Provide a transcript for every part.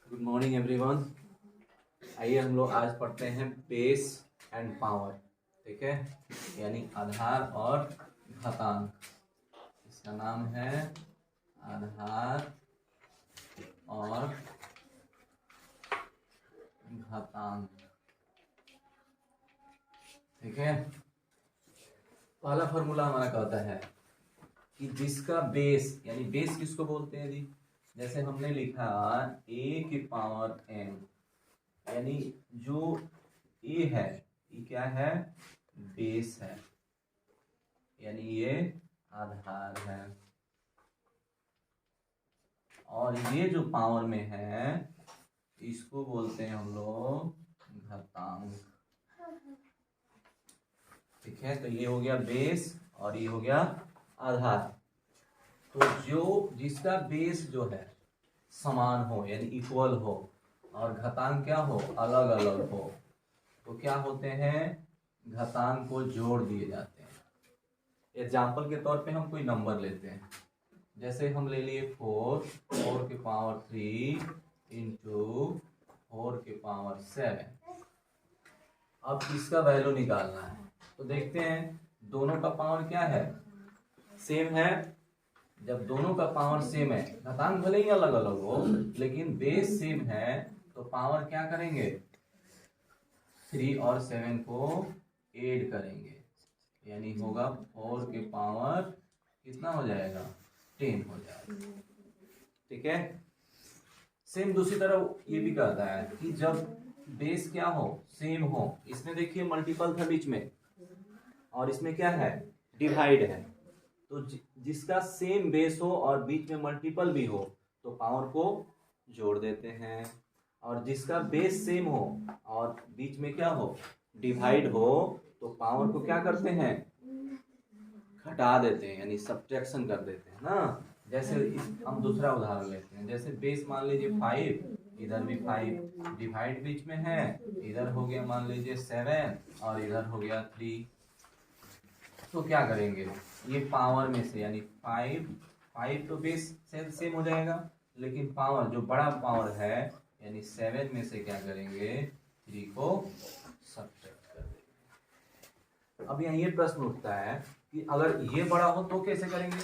Good morning everyone. आइए हम लोग आज पढ़ते हैं बेस एंड पावर। ठीक है, यानी आधार और घातांक। इसका नाम है आधार और घातांक। ठीक है, पहला फॉर्मूला हमारा कहता है कि जिसका बेस, यानी बेस किसको बोलते हैं जी? जैसे हमने लिखा a की पावर n, यानी जो a है ये क्या है? बेस है, यानी ये आधार है। और ये जो पावर में है इसको बोलते हैं हम लोग घातांक। ठीक है, तो ये हो गया बेस और ये हो गया आधार। तो जो जिसका बेस जो है समान हो यानी इक्वल हो और घातांक क्या हो? अलग अलग हो, तो क्या होते हैं? घातांक को जोड़ दिए जाते हैं। एग्जाम्पल के तौर पे हम कोई नंबर लेते हैं, जैसे हम ले लिए 4 के पावर 3 इंटू 4 के पावर 7। अब इसका वैल्यू निकालना है, तो देखते हैं दोनों का पावर क्या है? सेम है। जब दोनों का पावर सेम है, घातांक भले ही अलग अलग हो लेकिन बेस सेम है, तो पावर क्या करेंगे? 3 और 7 को ऐड करेंगे, यानी होगा 4 के पावर कितना हो जाएगा? 10 हो जाएगा। ठीक है, सेम दूसरी तरह ये भी कहता है कि जब बेस क्या हो? सेम हो। इसमें देखिए मल्टीपल था बीच में और इसमें क्या है? डिवाइड है। तो जिसका सेम बेस हो और बीच में मल्टीपल भी हो तो पावर को जोड़ देते हैं, और जिसका बेस सेम हो और बीच में क्या हो? डिवाइड हो, तो पावर को क्या करते हैं? घटा देते हैं, यानी सब्ट्रैक्शन कर देते हैं ना। जैसे हम दूसरा उदाहरण लेते हैं, जैसे बेस मान लीजिए 5, इधर भी 5, डिवाइड बीच में है, इधर हो गया मान लीजिए 7 और इधर हो गया 3। तो क्या करेंगे? ये पावर में से, यानी 5 तो बेस से सेम हो जाएगा, लेकिन पावर जो बड़ा पावर है यानी 7 में से क्या करेंगे? 3 को सब्ट्रैक्ट कर देंगे। अब यहाँ ये प्रश्न उठता है कि अगर ये बड़ा हो तो कैसे करेंगे?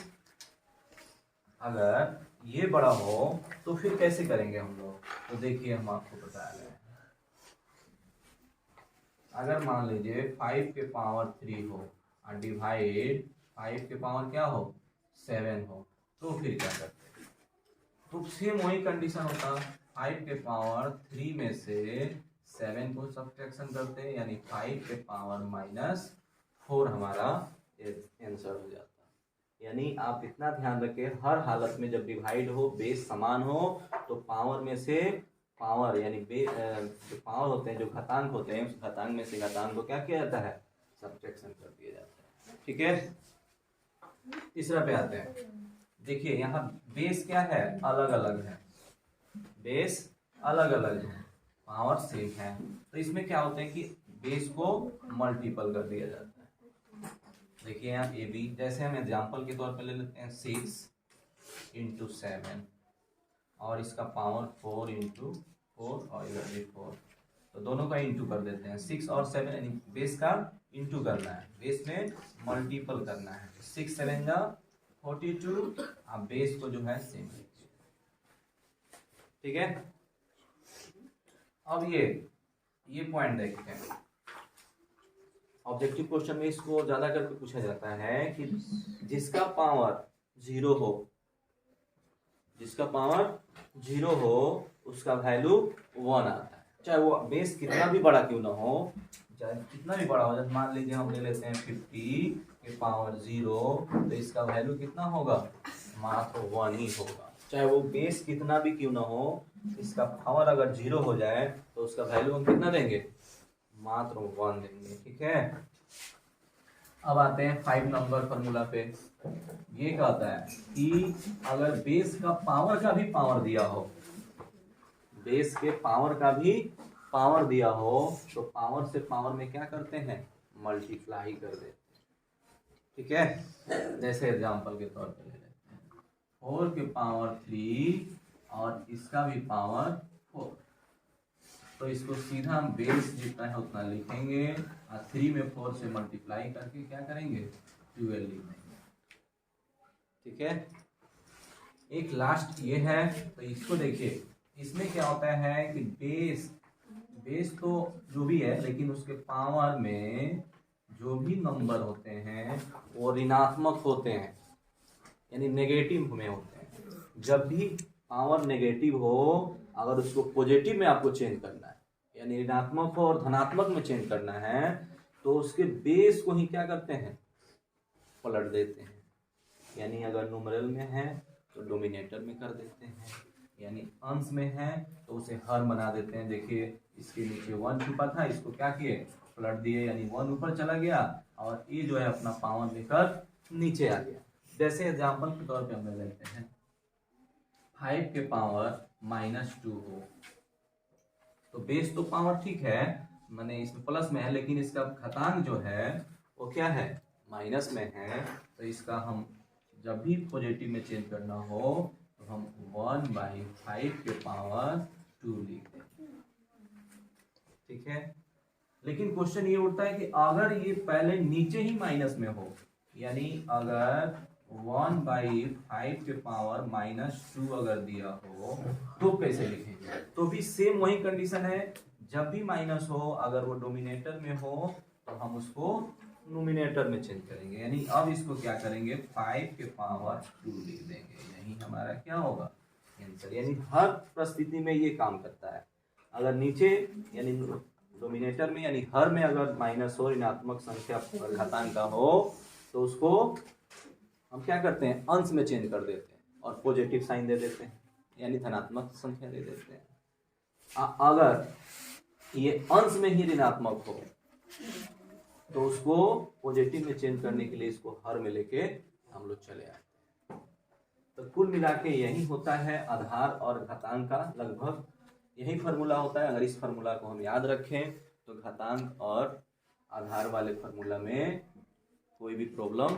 अगर ये बड़ा हो तो फिर कैसे करेंगे हम लोग? तो देखिए हम आपको बता रहे हैं। अगर मान लीजिए 5 के पावर 3 हो और डिवाइड 5 के पावर क्या हो? 7 हो, तो फिर क्या करते हैं? तो सेम वही कंडीशन होता, 5 के पावर 3 में से 7 को सब्ट्रैक्शन करते हैं, यानी 5 के पावर -4 हमारा आंसर हो जाता। यानी आप इतना ध्यान रखें, हर हालत में जब डिवाइड हो, बेस समान हो, तो पावर में से पावर, यानी जो पावर होते हैं, जो घातांक होते हैं, उस घातांक में से घातांक को क्या किया जाता है? सब्ट्रैक्शन कर दिया जाता है। ठीक है, तीसरा पे आते हैं। देखिए यहाँ बेस क्या है? अलग अलग है। बेस अलग अलग है, पावर सेम है, तो इसमें क्या होता है कि बेस को मल्टीपल कर दिया जाता है। देखिए यहाँ ए बी, जैसे हम एग्जाम्पल के तौर पे ले लेते हैं 6 इंटू 7 और इसका पावर 4 इंटू 4 और इधर भी 4, तो दोनों का इंटू कर देते हैं। 6 और 7 यानी बेस का इंटू करना है, बेस में मल्टीपल करना है। 6 7 जा 42, आप बेस को जो है सेम लीजिए। ठीक है, अब ये पॉइंट देखते हैं। ऑब्जेक्टिव क्वेश्चन में इसको ज्यादा करके पूछा जाता है कि जिसका पावर 0 हो, जिसका पावर 0 हो उसका वैल्यू 1 आता है, चाहे वो बेस कितना भी बड़ा क्यों ना हो, चाहे कितना भी बड़ा हो। जैसे मान लीजिए हम ले लेते हैं 50 के पावर 0, तो इसका वैल्यू कितना होगा? मात्र 1 ही होगा। चाहे वो बेस कितना भी क्यों ना हो, इसका पावर अगर 0 हो जाए तो उसका वैल्यू हम कितना देंगे? मात्र 1 देंगे। ठीक है, अब आते हैं 5 नंबर फॉर्मूला पे। ये कहता है कि अगर बेस का पावर का भी पावर दिया हो, बेस के पावर का भी पावर दिया हो, तो पावर से पावर में क्या करते हैं? मल्टीप्लाई कर देते हैं। ठीक है, जैसे एग्जांपल के तौर पे ले लेते हैं 4 के पावर 3 और इसका भी पावर 4। तो इसको सीधा हम बेस जितना है उतना लिखेंगे और 3 में 4 से मल्टीप्लाई करके क्या करेंगे 12 लिख देंगे। ठीक है, एक लास्ट ये है, तो इसको देखिए, इसमें क्या होता है कि बेस तो जो भी है, लेकिन उसके पावर में जो भी नंबर होते हैं वो ऋणात्मक होते हैं, यानी नेगेटिव में होते हैं। जब भी पावर नेगेटिव हो, अगर उसको पॉजिटिव में आपको चेंज करना है, यानी ऋणात्मक हो और धनात्मक में चेंज करना है, तो उसके बेस को ही क्या करते हैं, पलट देते हैं। यानी अगर न्यूमरल में है तो डोमिनेटर में कर देते हैं, यानी अंश में है तो उसे हर बना देते हैं। देखिए इसके नीचे 1 छुपा था, इसको क्या किए, पलट दिए, यानी 1 ऊपर चला गया और ये जो है अपना पावर लेकर नीचे आ गया। जैसे एग्जाम्पल के तौर पे हम ले लेते हैं 5 के पावर -2 हो, तो बेस तो पावर ठीक है, माने इसमें प्लस में है, लेकिन इसका घातांक जो है वो क्या है, माइनस में है। तो इसका हम जब भी पॉजिटिव में चेंज करना हो तो हम 1/5 के पावर 2 लिख देंगे। ठीक है, लेकिन क्वेश्चन ये उठता है कि अगर ये पहले नीचे ही माइनस में हो, यानी अगर 1/5 के पावर -2 अगर दिया हो तो कैसे लिखेंगे। तो भी सेम वही कंडीशन है, जब भी माइनस हो अगर वो डोमिनेटर में हो तो हम उसको नोमिनेटर में चेंज करेंगे, यानी अब इसको क्या करेंगे 5 के पावर 2 लिख देंगे। यही हमारा क्या होगा आंसर। यानी हर परिस्थिति में ये काम करता है। अगर नीचे यानी डोमिनेटर में यानी हर में अगर माइनस हो, ऋणात्मक संख्या घातांक का हो, तो उसको हम क्या करते हैं, अंश में चेंज कर देते हैं और पॉजिटिव साइन दे देते हैं, यानी धनात्मक संख्या दे देते हैं। अगर ये अंश में ही ऋणात्मक हो तो उसको पॉजिटिव में चेंज करने के लिए इसको हर में लेके हम लोग चले आते हैं। तो कुल मिला के यही होता है आधार और घातांक का, लगभग यही फार्मूला होता है। अगर इस फार्मूला को हम याद रखें तो घातांक और आधार वाले फार्मूला में कोई भी प्रॉब्लम